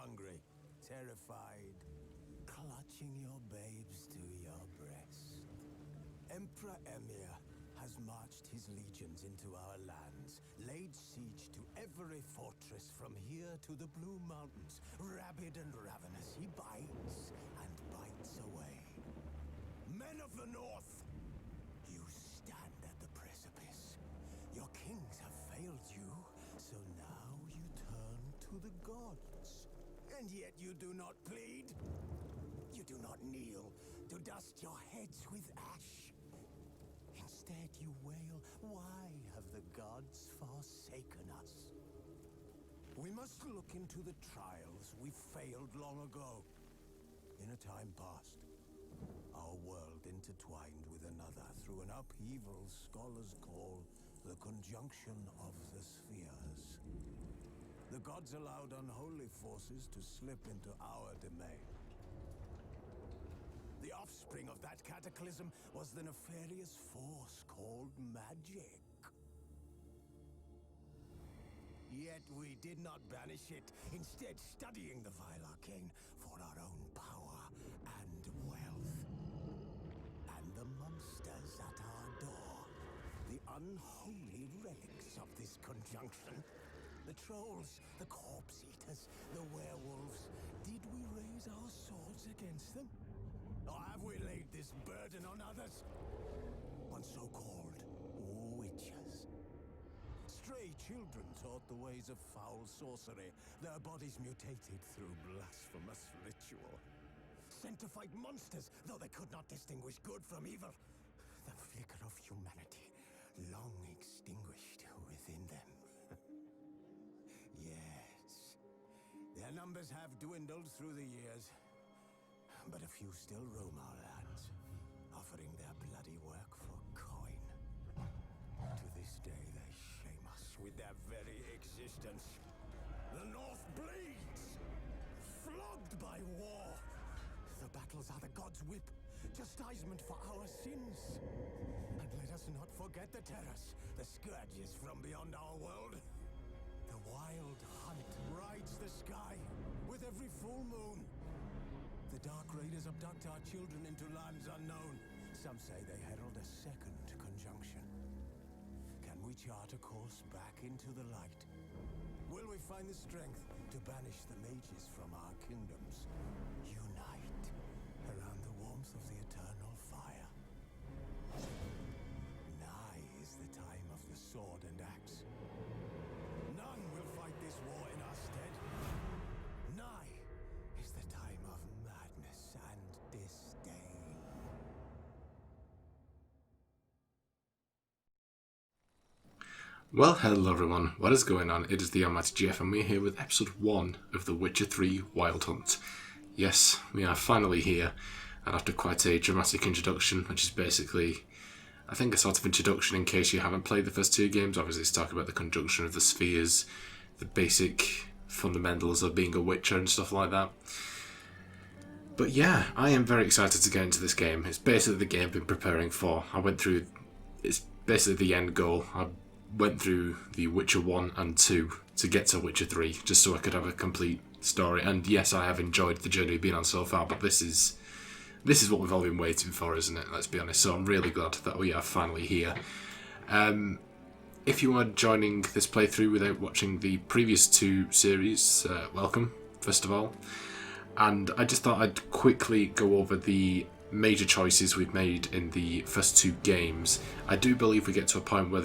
hungry, terrified, clutching your babes to your breast. Emperor Emir has marched his legions into our lands, laid siege to every fortress from here to the Blue Mountains. Rabid and ravenous, he bites and bites away. Men of the North, you stand at the precipice. Your kings have failed you, so now you turn to the gods. And yet you do not plead. You do not kneel to dust your heads with ash. Instead you wail, why have the gods forsaken us? We must look into the trials we failed long ago. In a time past, our world intertwined with another through an upheaval scholars call the conjunction of the spheres. The gods allowed unholy forces to slip into our domain. The offspring of that cataclysm was the nefarious force called magic. Yet we did not banish it, instead studying the vile arcane for our own power and wealth. And the monsters at our door, the unholy relics of this conjunction. The trolls, the corpse eaters, the werewolves. Did we raise our swords against them? Or have we laid this burden on others? On so-called witches. Stray children taught the ways of foul sorcery, their bodies mutated through blasphemous ritual. Sent to fight monsters, though they could not distinguish good from evil. The flicker of humanity, long extinguished within them. Yes, their numbers have dwindled through the years. But a few still roam our lands, offering their bloody work for coin. To this day, they shame us with their very existence. The North bleeds, flogged by war. The battles are the gods' whip, chastisement for our sins. And let us not forget the terrors, the scourges from beyond our world. The wild hunt rides the sky with every full moon. The Dark Raiders abduct our children into lands unknown. Some say they herald a second conjunction. Can we chart a course back into the light? Will we find the strength to banish the mages from our kingdoms? Unite around the warmth of the eternal fire. Nigh is the time of the sword and axe. None will fight this war in our stead. Nigh is the time of madness and disdain. Well, hello everyone, what is going on? It is TheAlmightyGeoff and we're here with episode 1 of The Witcher 3 Wild Hunt. Yes, we are finally here, and after quite a dramatic introduction, which is basically, I think, a sort of introduction in case you haven't played the first 2 games. Obviously it's talking about the conjunction of the spheres, the basic fundamentals of being a witcher and stuff like that. But yeah, I am very excited to get into this game. It's basically the game I've been preparing for. It's basically the end goal. I went through the Witcher 1 and 2 to get to Witcher 3, just so I could have a complete story. And yes, I have enjoyed the journey we've been on so far, but this is what we've all been waiting for, isn't it? Let's be honest. So I'm really glad that we are finally here. If you are joining this playthrough without watching the previous 2 series, welcome, first of all. And I just thought I'd quickly go over the major choices we've made in the first 2 games. I do believe we get to a point where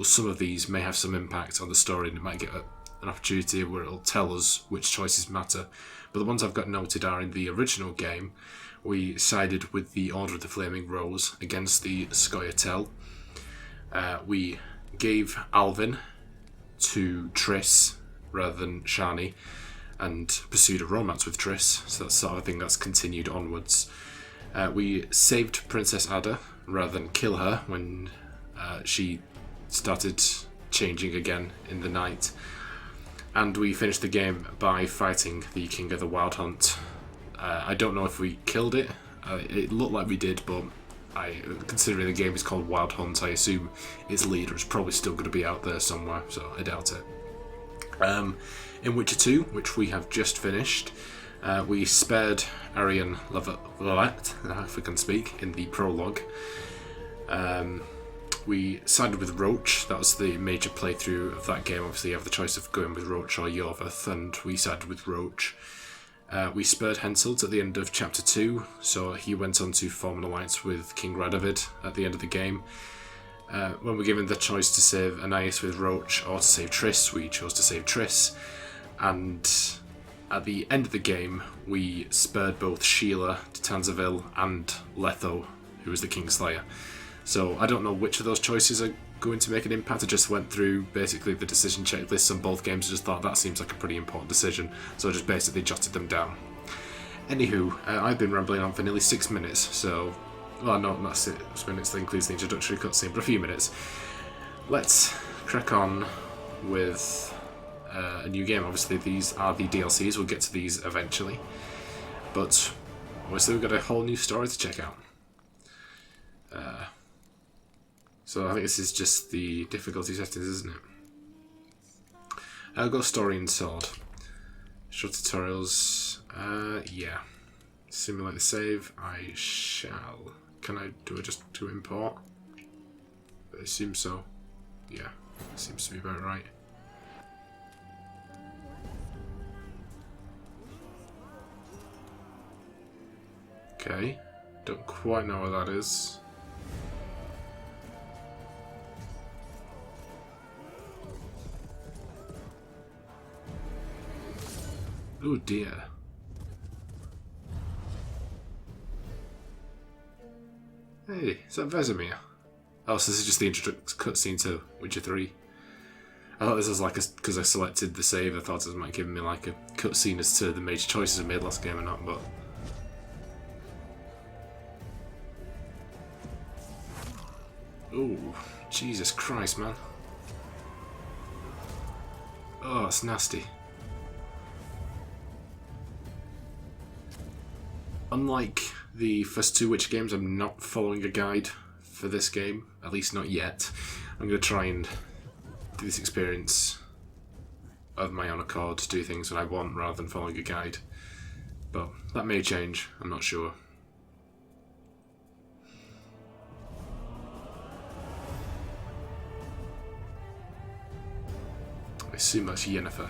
some of these may have some impact on the story, and it might get an opportunity where it'll tell us which choices matter. But the ones I've got noted are in the original game, we sided with the Order of the Flaming Rose against the Scoia'tael. We gave Alvin to Triss rather than Shani, and pursued a romance with Triss, so that's sort of a thing that's continued onwards. We saved Princess Ada rather than kill her when she started changing again in the night. And we finished the game by fighting the King of the Wild Hunt. I don't know if we killed it. It looked like we did, but considering the game is called Wild Hunt, I assume its leader is probably still going to be out there somewhere, so I doubt it. In Witcher 2, which we have just finished, we spared Arian Lavalette, if we can speak, in the prologue. We sided with Roach. That was the major playthrough of that game. Obviously, you have the choice of going with Roach or Yorvath, and we sided with Roach. We spared Henselt at the end of Chapter 2, so he went on to form an alliance with King Radovid at the end of the game. When we're given the choice to save Anais with Roach or to save Triss, we chose to save Triss. And at the end of the game, we spared both Sheila de Tanzaville and Letho, who was the Kingslayer. So I don't know which of those choices are going to make an impact. I just went through basically the decision checklists on both games and just thought that seems like a pretty important decision, so I just basically jotted them down. Anywho, I've been rambling on for nearly 6 minutes, so... well, no, not 6 minutes, that includes the introductory cutscene, but a few minutes. Let's crack on with a new game. Obviously these are the DLCs, we'll get to these eventually. But obviously we've got a whole new story to check out. So I think this is just the difficulty settings, isn't it? I'll go story and sword. Short tutorials, yeah. Simulate the save, I shall. Can I do it just to import? I assume so. Yeah, seems to be about right. Okay, don't quite know what that is. Oh dear. Hey, is that Vesemir? Oh, so this is just the introduction cutscene to Witcher 3. I thought this was like because I selected the save, I thought it might give me like a cutscene as to the major choices I made last game or not, but... oh, Jesus Christ, man. Oh, it's nasty. Unlike the first two Witcher games, I'm not following a guide for this game, at least not yet. I'm going to try and do this experience of my own accord, to do things when I want rather than following a guide. But that may change, I'm not sure. I assume that's Yennefer,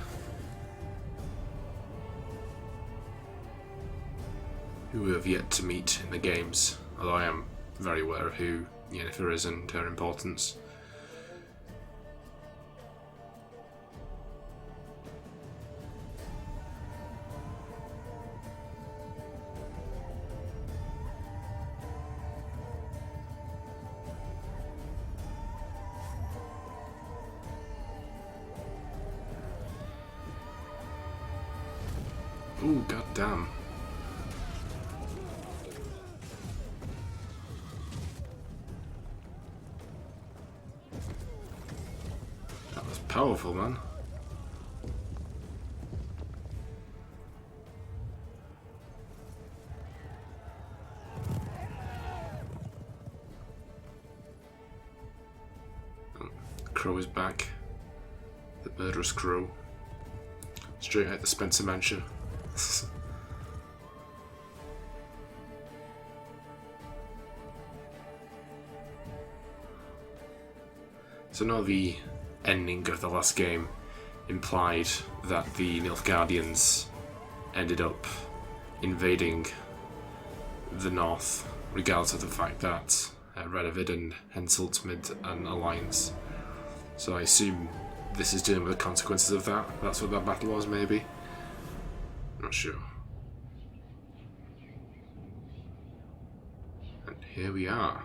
who we have yet to meet in the games, although I am very aware of who Yennefer is and her importance. Ooh, goddamn. That was powerful, man. Oh, Crow is back. The murderous Crow. Straight out the Spencer Mansion. So now the ending of the last game implied that the Nilfgaardians ended up invading the north, regardless of the fact that Radovid and Henselt made an alliance. So I assume this is dealing with the consequences of that. That's what that battle was, maybe? Not sure. And here we are.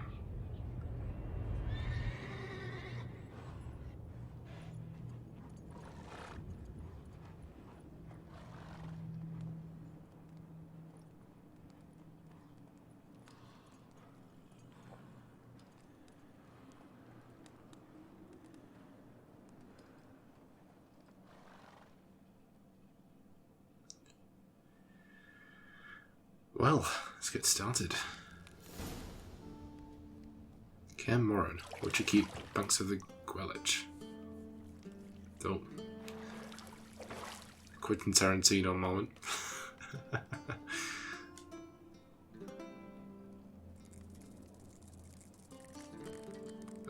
Well, let's get started. Kaer Morhen, Witcher Keep, banks of the Gwellich. Oh. Quentin Tarantino moment.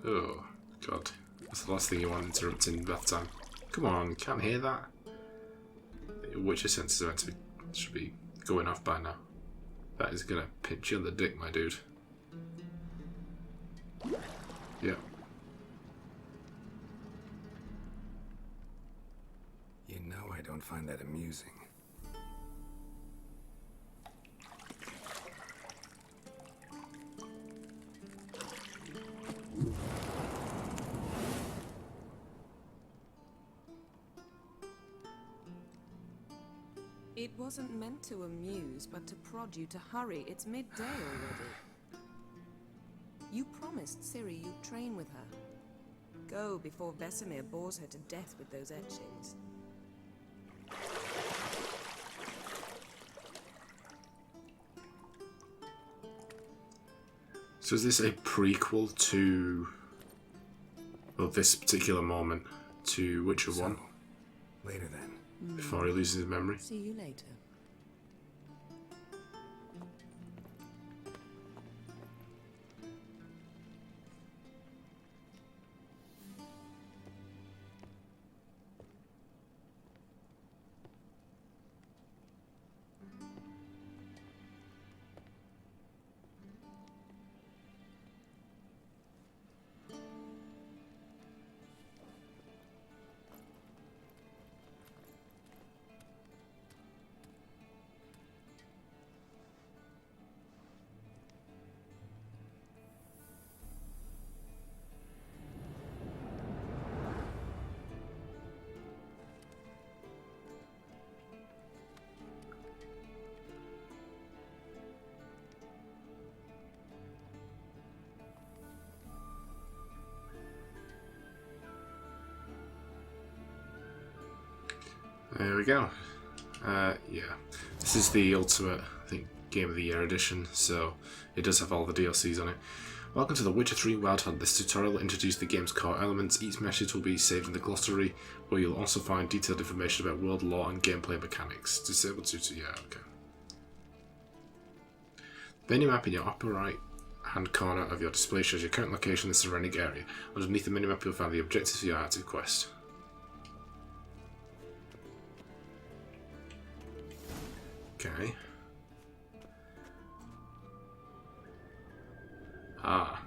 Oh, God. That's the last thing you want interrupting bath time. Come on, can't hear that? Your Witcher senses are meant to be, should be going off by now. That is gonna pinch you on the dick, my dude. Yeah. You know I don't find that amusing. It wasn't meant to amuse, but to prod you to hurry. It's midday already. You promised Ciri you'd train with her. Go before Vesemir bores her to death with those etchings. So is this a prequel to, well, this particular moment to Witcher 1? Later then. Before he loses his memory? See you later. There we go. Yeah. This is the ultimate, I think, Game of the Year edition, so it does have all the DLCs on it. Welcome to The Witcher 3 Wild Hunt. This tutorial will introduce the game's core elements. Each message will be saved in the glossary, where you'll also find detailed information about world lore and gameplay mechanics. Disable tutor, yeah, okay. The minimap in your upper right hand corner of your display shows your current location in the surrounding area. Underneath the minimap you'll find the objectives for your active quest. Okay. Ah.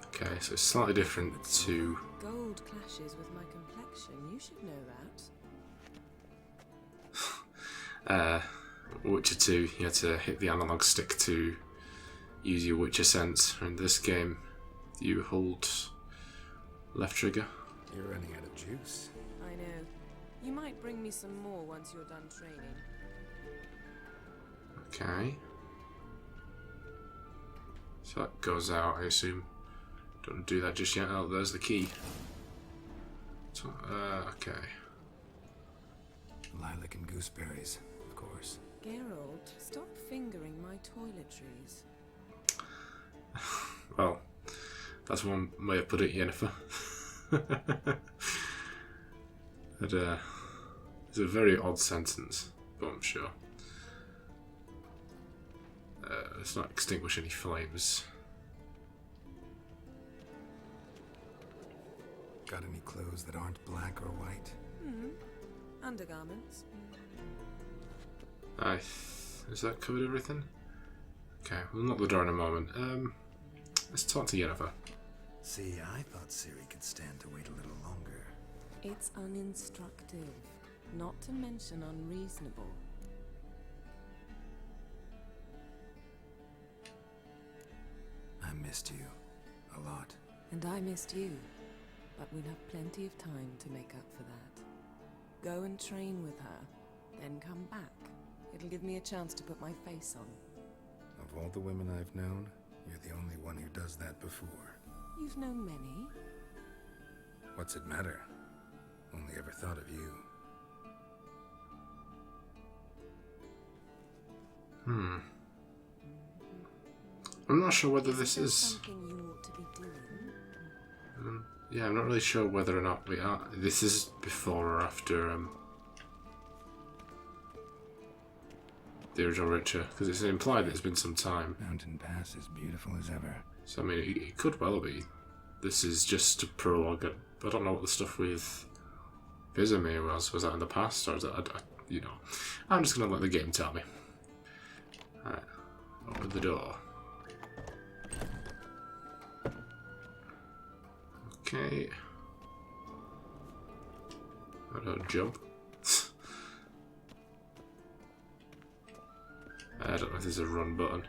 Okay, so it's slightly different to... Gold clashes with my complexion. You should know that. Witcher 2, you had to hit the analog stick to use your Witcher sense. In this game, you hold left trigger. You're running out of juice. I know. You might bring me some more once you're done training. Okay. So that goes out, I assume. Don't do that just yet. Oh, there's the key. So, okay. Lilac and gooseberries, of course. Geralt, stop fingering my toiletries. Well, that's one way of putting it, Yennefer. It's a very odd sentence, but I'm sure. Let's not extinguish any flames. Got any clothes that aren't black or white? Undergarments. Has that covered everything? Okay, we'll knock the door in a moment. Let's talk to Yennefer. See, I thought Ciri could stand to wait a little longer. It's uninstructive, not to mention unreasonable. I missed you a lot. And I missed you, but we'll have plenty of time to make up for that. Go and train with her, then come back. It'll give me a chance to put my face on. Of all the women I've known, you're the only one who does that before. You've known many. What's it matter? Only ever thought of you. I'm not sure whether this is... something you ought to be doing. yeah, I'm not really sure whether or not we are... This is before or after the original Witcher, because it's implied that it's been some time. Mountain Pass is beautiful as ever. So I mean, it could well be. This is just a prologue. I don't know what the stuff with Vesemir was. Was that in the past, or is that you know? I'm just gonna let the game tell me. Alright, open the door. Okay. I don't jump. I don't know if there's a run button.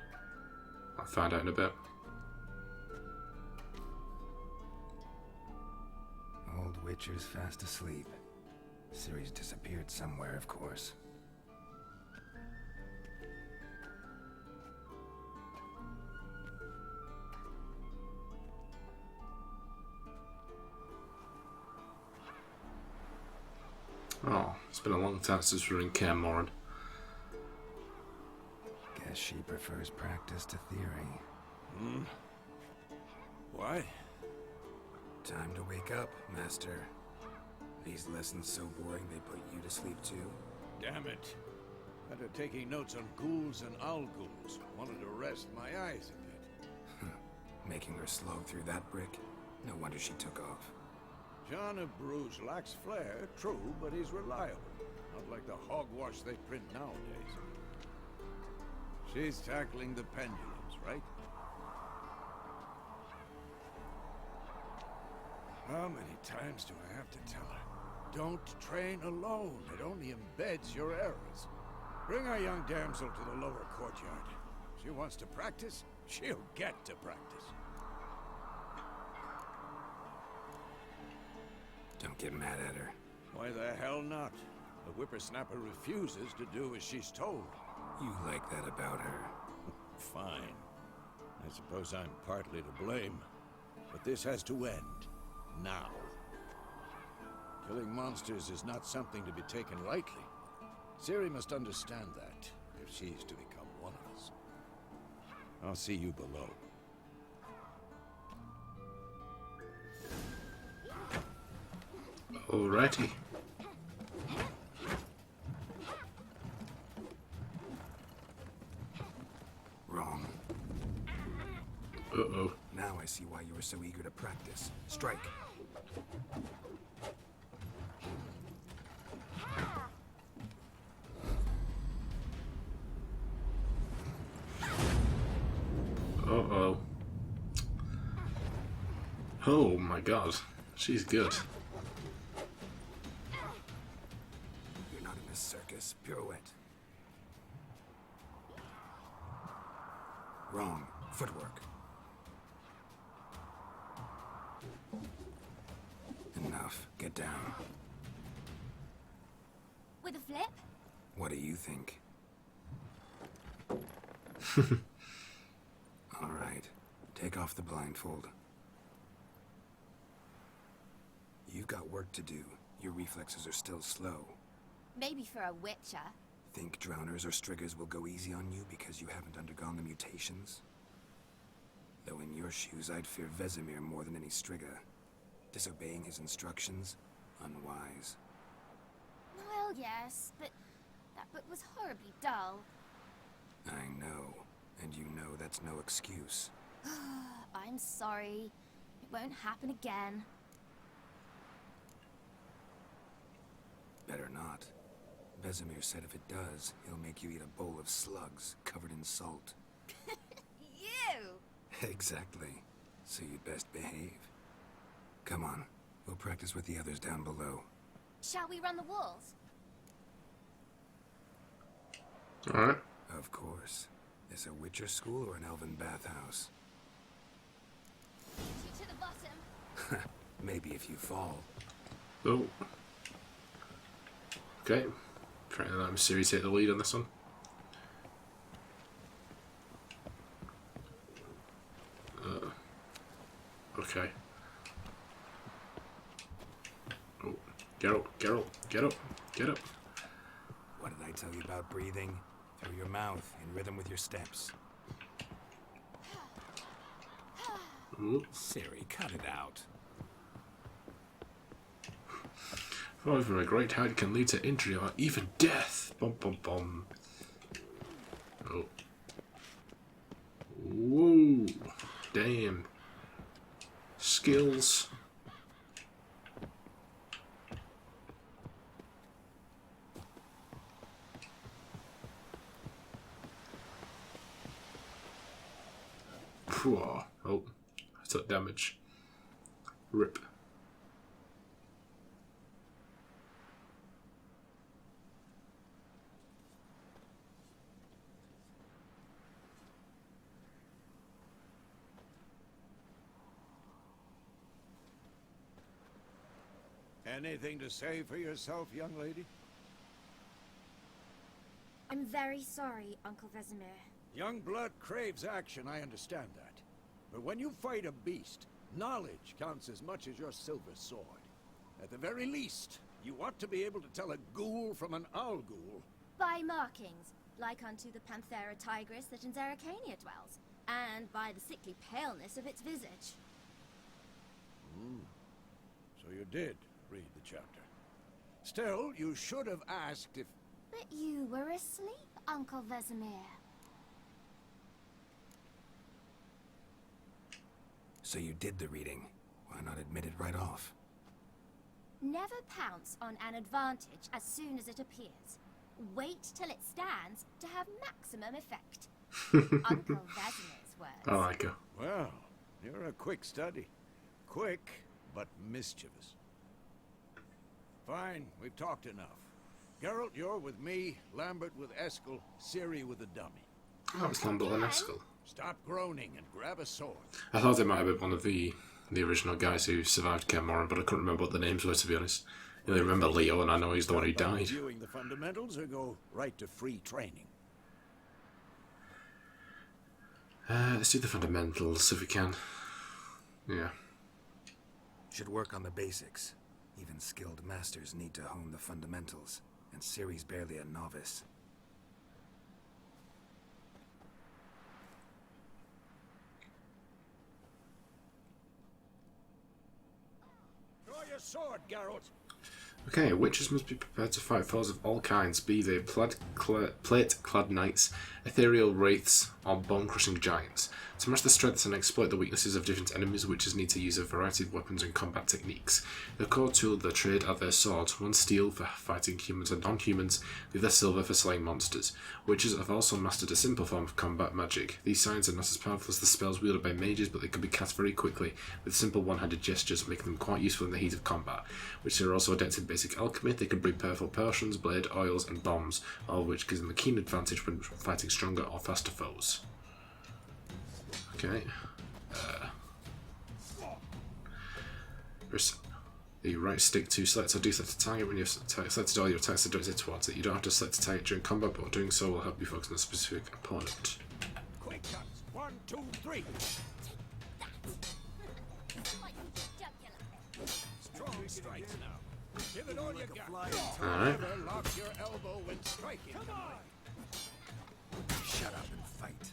I'll find out in a bit. Old Witcher's fast asleep. Ciri's disappeared somewhere, of course. Oh, it's been a long time since we were in Kaer Morhen. Guess she prefers practice to theory. Why? Time to wake up, Master. These lessons so boring they put you to sleep too? Damn it. After taking notes on ghouls and owl-ghouls, wanted to rest my eyes a bit. Making her slog through that brick? No wonder she took off. John of Bruges lacks flair, true, but he's reliable. Not like the hogwash they print nowadays. She's tackling the pendulums, right? How many times do I have to tell her? Don't train alone. It only embeds your errors. Bring our young damsel to the lower courtyard. She wants to practice, she'll get to practice. Don't get mad at her. Why the hell not? The whippersnapper refuses to do as she's told. You like that about her. Fine. I suppose I'm partly to blame. But this has to end. Now. Killing monsters is not something to be taken lightly. Ciri must understand that, if she's to become one of us. I'll see you below. Alrighty. Wrong. Uh-oh. Now I see why you were so eager to practice. Strike. Uh-oh. Oh my god. She's good. You're not in this circus. Pirouette. Wrong. Footwork. Enough. Get down. With a flip? What do you think? All right. Take off the blindfold. You've got work to do. Your reflexes are still slow. Maybe for a witcher. Think drowners or striggers will go easy on you because you haven't undergone the mutations? Though in your shoes, I'd fear Vesemir more than any strigger. Disobeying his instructions? Unwise. Well, yes, but that book was horribly dull. I know. And you know that's no excuse. I'm sorry. It won't happen again. Better not. Vesemir said if it does, he'll make you eat a bowl of slugs covered in salt. You! Exactly. So you'd best behave. Come on. We'll practice with the others down below. Shall we run the walls? Alright. Of course. Is a Witcher school or an elven bathhouse? You to the bottom. Maybe if you fall. Oh. Okay. Trying to let Ciri take the lead on this one. Okay. Oh. Get up, get up, get up, get up. What did I tell you about breathing? Through your mouth, in rhythm with your steps. Ooh. Ciri, cut it out. However, a great height can lead to injury or even death. Bum bum bum. damn. Skills. Oh, I took damage. Rip. Anything to say for yourself, young lady? I'm very sorry, Uncle Vesemir. Young blood craves action, I understand that. But when you fight a beast, knowledge counts as much as your silver sword. At the very least, you ought to be able to tell a ghoul from an owl ghoul. By markings, like unto the Panthera tigris that in Zerrikania dwells, and by the sickly paleness of its visage. So you did read the chapter. Still, you should have asked if... But you were asleep, Uncle Vesemir. So you did the reading. Why not admit it right off? Never pounce on an advantage as soon as it appears. Wait till it stands to have maximum effect. Uncle Vesemir's words. I like her. Well, you're a quick study. Quick, but mischievous. Fine, we've talked enough. Geralt, you're with me, Lambert with Eskel, Ciri with the dummy. Oh, it's Lambert and Eskel. Stop groaning and grab a sword. I thought it might have been one of the original guys who survived Kaer Morhen, but I couldn't remember what the names were, to be honest. I only remember Leo, and I know he's the one who died. Reviewing the fundamentals or go right to free training? Let's do the fundamentals if we can. Yeah. Should work on the basics. Even skilled masters need to hone the fundamentals, and Ciri's barely a novice. Draw your sword, Geralt. Okay, witches must be prepared to fight foes of all kinds, be they plate-clad knights, ethereal wraiths, or bone-crushing giants. To match the strengths and exploit the weaknesses of different enemies, witches need to use a variety of weapons and combat techniques. The core tool of their trade are their swords, one steel for fighting humans and non-humans, the other silver for slaying monsters. Witches have also mastered a simple form of combat magic. These signs are not as powerful as the spells wielded by mages, but they can be cast very quickly, with simple one-handed gestures, making them quite useful in the heat of combat. Witches are also adept in basic alchemy. They can brew powerful potions, blade, oils, and bombs, all of which gives them a keen advantage when fighting stronger or faster foes. Okay. Press the right stick to select or deselect a target. When you've selected all your attacks are directed towards it. You don't have to select a target during combat, but doing so will help you focus on a specific opponent. Quick cuts. 1, 2, 3. Strong strikes now. Give it all you got. Alright. Never lock your elbow when striking. Come on. Shut up and fight.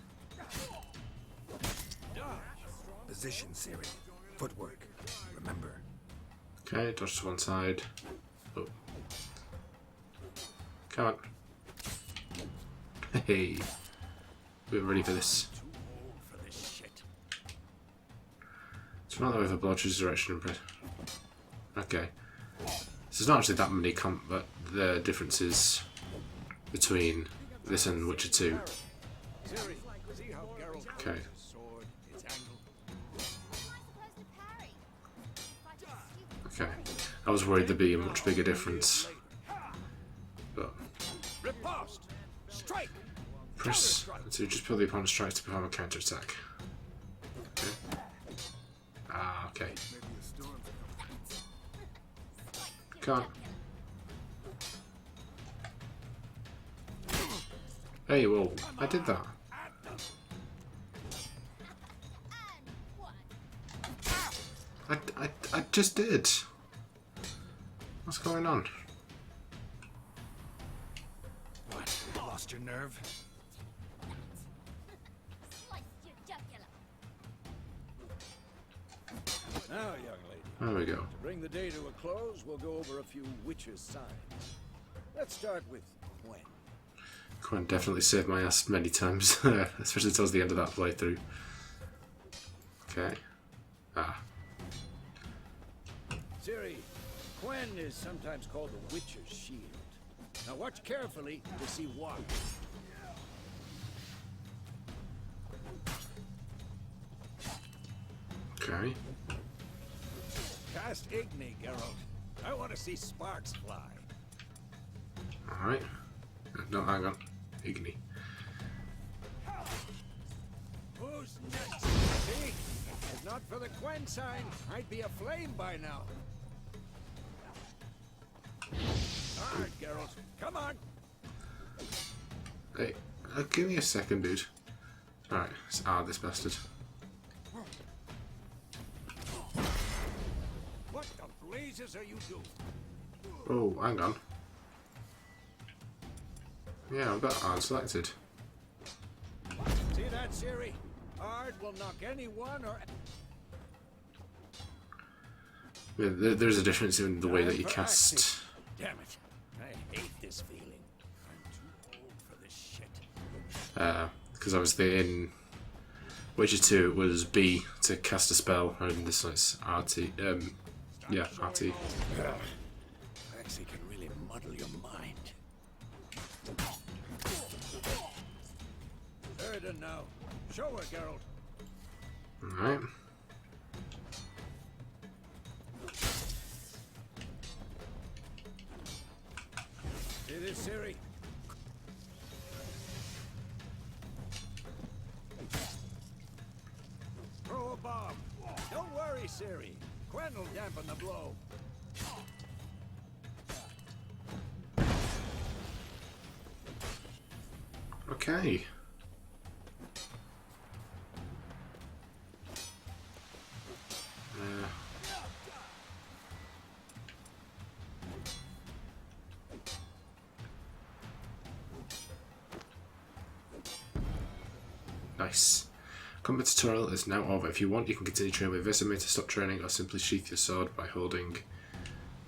Position, Ciri. Footwork. Remember. Okay, dodge to one side. Oh. Come on. Hey. We're ready for this. It's not that way for blow, choose direction and press. Okay. So there's not actually that many but the differences between this and Witcher 2. Okay. Okay. I was worried there'd be a much bigger difference. But press to just pull the opponent's strikes to perform a counter attack. Okay. Ah, okay. Come on. Hey, whoa, I did that. I just did. What's going on? What? Lost your nerve? Now, young lady. There we go. To bring the day to a close, we'll go over a few witches' signs. Let's start with Gwen. Gwen definitely saved my ass many times, especially towards the end of that playthrough. Okay. Ah. Ciri, Quen is sometimes called the Witcher's Shield. Now watch carefully to see why. Okay. Cast Igni, Geralt. I want to see sparks fly. Alright. No, hang on. Igni. Who's next? See? If not for the Quen sign, I'd be aflame by now. Alright, Geralt. Come on. Hey, give me a second, dude. Alright, it's this bastard. What the blazes are you doing? Oh, hang on. Yeah, I've got Ard selected. See that, Ciri? Ard will knock anyone or... Yeah, there's a difference in the way that you cast. Damn it. I hate this feeling. I'm too old for this shit. Because obviously in Witcher 2 it was B to cast a spell, and this one's RT. Yeah, RT. Actually can really muddle your mind. Erden now. Show her, Geralt. Alright. See this, Ciri? Throw a bomb. Don't worry, Ciri. Quen will dampen the blow. Okay. Nice. Combat tutorial is now over. If you want, you can continue training with Vesemir to stop training, or simply sheath your sword by holding.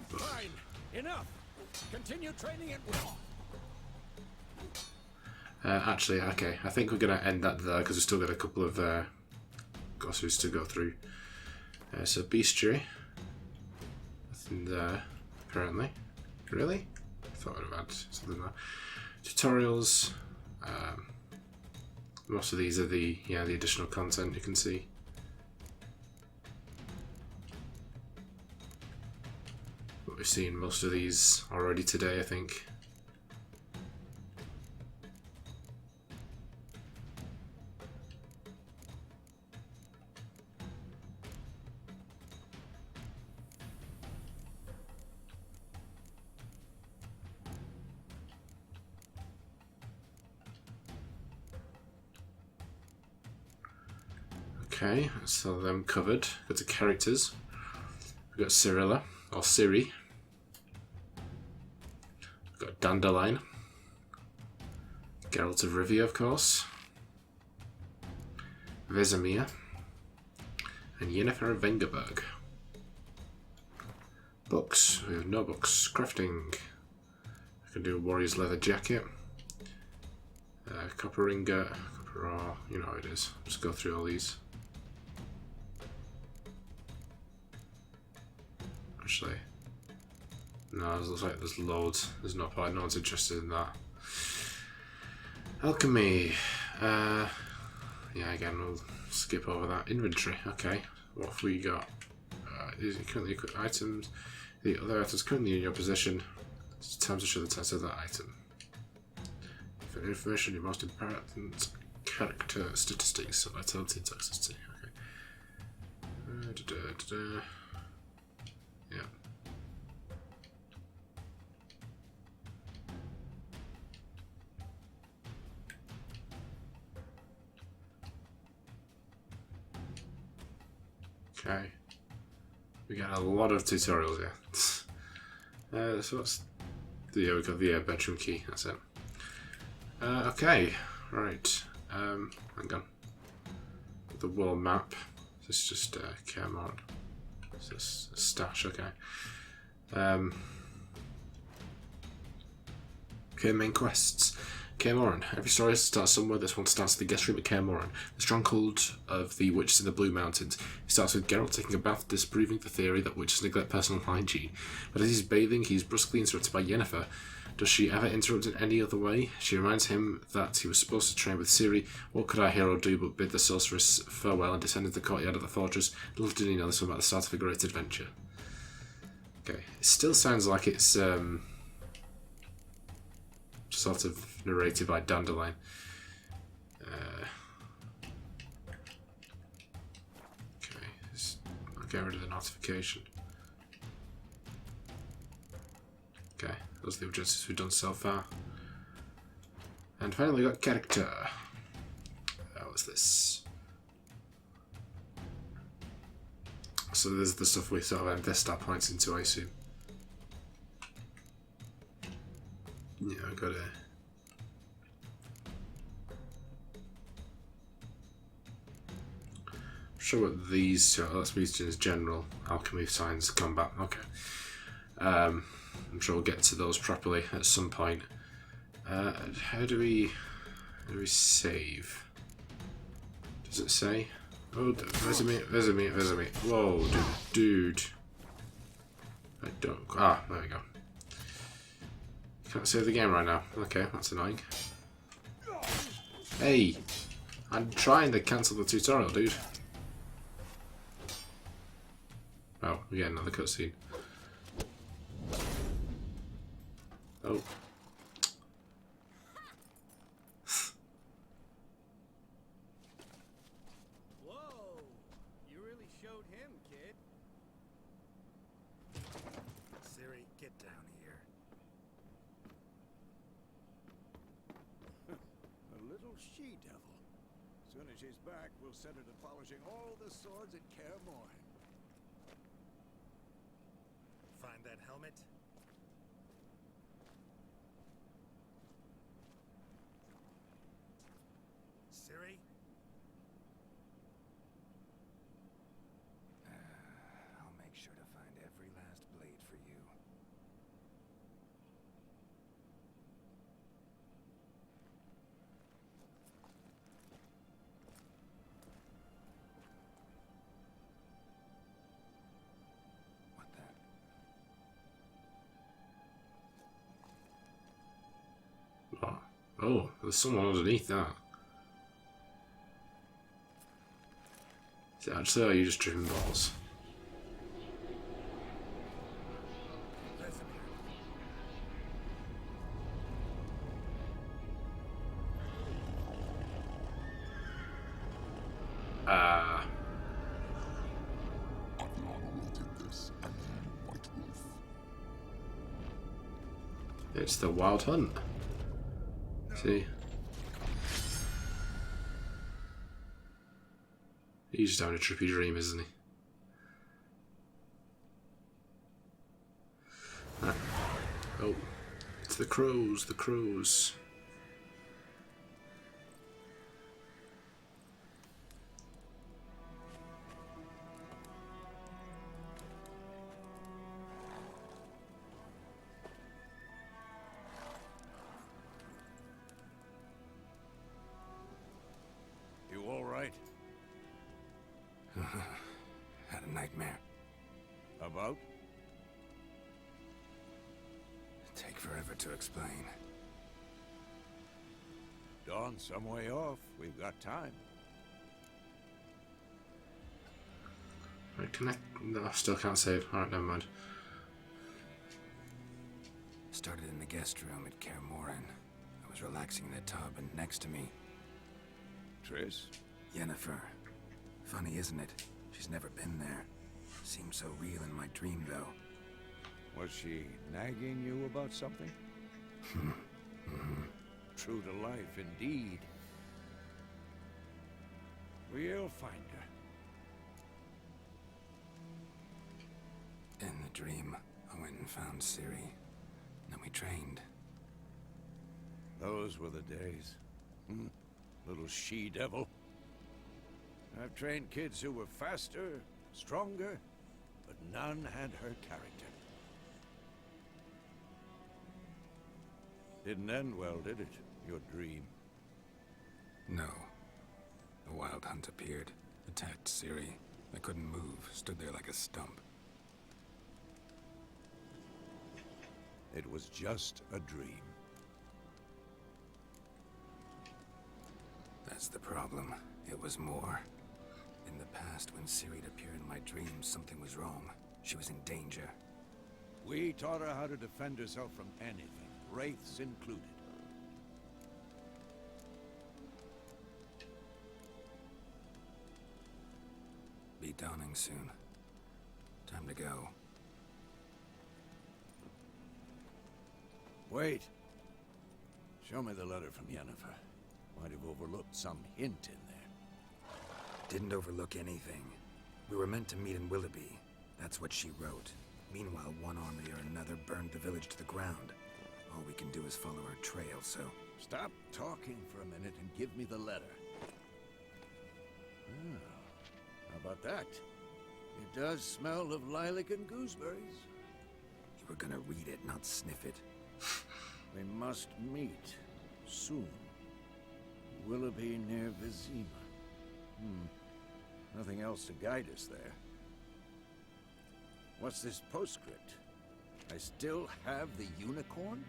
Fine. Enough. Continue training at will. Actually, okay. I think we're going to end that there because we've still got a couple of glossaries to go through. So, bestiary. Nothing there, apparently. Really? I thought I'd have had something there. Tutorials. Most of these are the additional content you can see. But we've seen most of these already today, I think. Okay, so them covered. Go to characters. We've got Cirilla, or Ciri. We've got Dandelion. Geralt of Rivia, of course. Vesemir. And Yennefer of Vengerberg. Books. We have no books. Crafting. I can do a warrior's leather jacket. Copper ingot. Copper ore. You know how it is. Just go through all these. Actually, no, it looks like there's loads. There's no point. No one's interested in that. Alchemy. Yeah, again, we'll skip over that. Inventory. Okay, what have we got? These are currently equipped items. The other items currently in your possession. It's time to show the test of that item. For information, your most important character statistics. So vitality and toxicity. Okay. Yeah. Okay. We got a lot of tutorials here. So what's we got the bedroom key, that's it. Okay, right. Hang on. The world map. This is just Kaer Morhen. Is this a stash? Okay. Okay, main quests. Kaer Morhen. Every story starts somewhere. This one starts at the guest room at Kaer Morhen, the stronghold of the witches in the Blue Mountains. It starts with Geralt taking a bath, disproving the theory that witches neglect personal hygiene. But as he's bathing, he's brusquely interrupted by Yennefer. Does she ever interrupt in any other way? She reminds him that he was supposed to train with Ciri. What could our hero do but bid the sorceress farewell and descend into the courtyard of the fortress? Little did he know this was about the start of a great adventure. Okay, it still sounds like it's sort of narrated by Dandelion. Okay, I'll get rid of the notification. Okay, those are the objectives we've done so far. And finally got character. What's this? So there's the stuff we sort of invest our points into, I assume. Yeah, I got it. Sure what these let's move to general alchemy, science, combat. Okay. I'm sure we'll get to those properly at some point. How do we save? Does it say? Oh, Vesemir. Whoa, dude. I don't. Ah, there we go. Can't save the game right now. Okay, that's annoying. Hey, I'm trying to cancel the tutorial, dude. Oh, we get another cutscene. Oh. Whoa! You really showed him, kid. Ciri, get down here. A little she-devil. Soon as she's back, we'll set her to polishing all the swords at Kaer Morhen. Find that helmet? Ciri? I'll make sure to find every last blade for you. What the? Oh, there's someone underneath that. Is it actually, or are you just driven balls? It's the Wild Hunt. See? He's just having a trippy dream, isn't he? Ah. Oh, it's the crows, the crows. You all right? Had a nightmare. About? Take forever to explain. Dawn's some way off. We've got time. Right, can I? No, I still can't save. Alright, never mind. Started in the guest room at Kaer Morhen. I was relaxing in the tub, and next to me, Triss? Yennefer. Funny, isn't it? She's never been there. Seemed so real in my dream, though. Was she nagging you about something? True to life, indeed. We'll find her. In the dream, I went and found Ciri. Then we trained. Those were the days. Little she-devil. I've trained kids who were faster, stronger, but none had her character. Didn't end well, did it? Your dream. No. The wild hunt appeared, attacked Ciri. I couldn't move, stood there like a stump. It was just a dream. That's the problem. It was more. In the past, when Ciri appeared in my dreams, something was wrong. She was in danger. We taught her how to defend herself from anything, wraiths included. Be dawning soon. Time to go. Wait. Show me the letter from Yennefer. Might have overlooked some hint in there. Didn't overlook anything. We were meant to meet in Willoughby. That's what she wrote. Meanwhile, one army or another burned the village to the ground. All we can do is follow her trail, so... Stop talking for a minute and give me the letter. Oh, how about that? It does smell of lilac and gooseberries. You were gonna read it, not sniff it. We must meet soon. Willoughby near Vesemir. Nothing else to guide us there. What's this postscript? I still have the unicorn?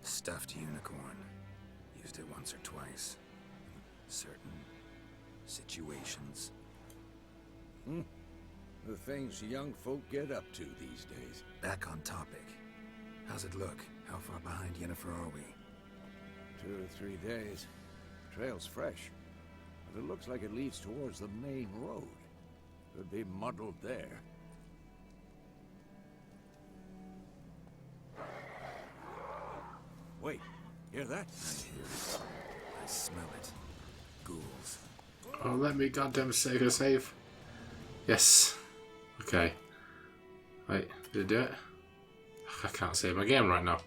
Stuffed unicorn. Used it once or twice. Certain situations. The things young folk get up to these days. Back on topic. How's it look? How far behind Yennefer are we? 2 or 3 days. Trail's fresh. But it looks like it leads towards the main road. Could be muddled there. Wait, hear that? I hear it. I smell it. Ghouls. Oh, let me goddamn save. Yes. Okay. Wait, did it do it? I can't save my game right now.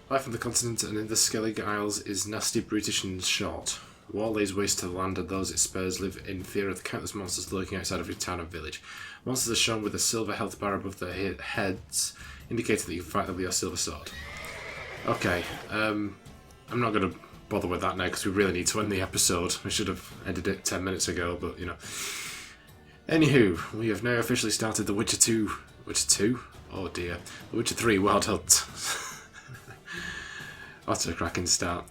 Life on the continent and in the Skellig Isles is nasty, brutish and short. War lays waste to the land and those it spares live in fear of the countless monsters lurking outside every town and village. Monsters are shown with a silver health bar above their heads, indicating that you can fight them with your silver sword. Okay, I'm not going to bother with that now because we really need to end the episode. I should have ended it 10 minutes ago, but you know. Anywho, we have now officially started The Witcher 2. Witcher 2? Oh dear. The Witcher 3 Wild Hunt. What a cracking start.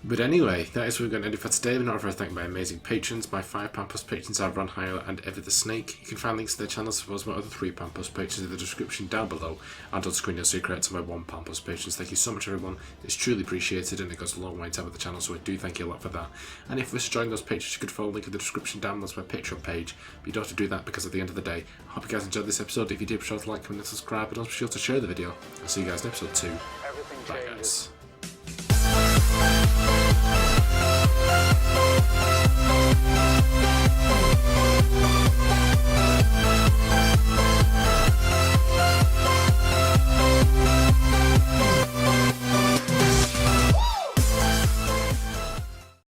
But anyway, that is what we're going to do for today. But not before I thank my amazing patrons. My £5+ patrons are Ron Hyle and Ever the Snake. You can find links to their channels as well as my other £3+ patrons in the description down below. And on screen you'll see credits to my £1+ patrons. Thank you so much everyone. It's truly appreciated and it goes a long way to help with the channel, so I do thank you a lot for that. And if you wish to join those patrons, you could follow the link in the description down below to my Patreon page. But you don't have to do that because at the end of the day, I hope you guys enjoyed this episode. If you did, be sure to like, comment and subscribe, but don't be sure to share the video. I'll see you guys in episode 2. Bye guys.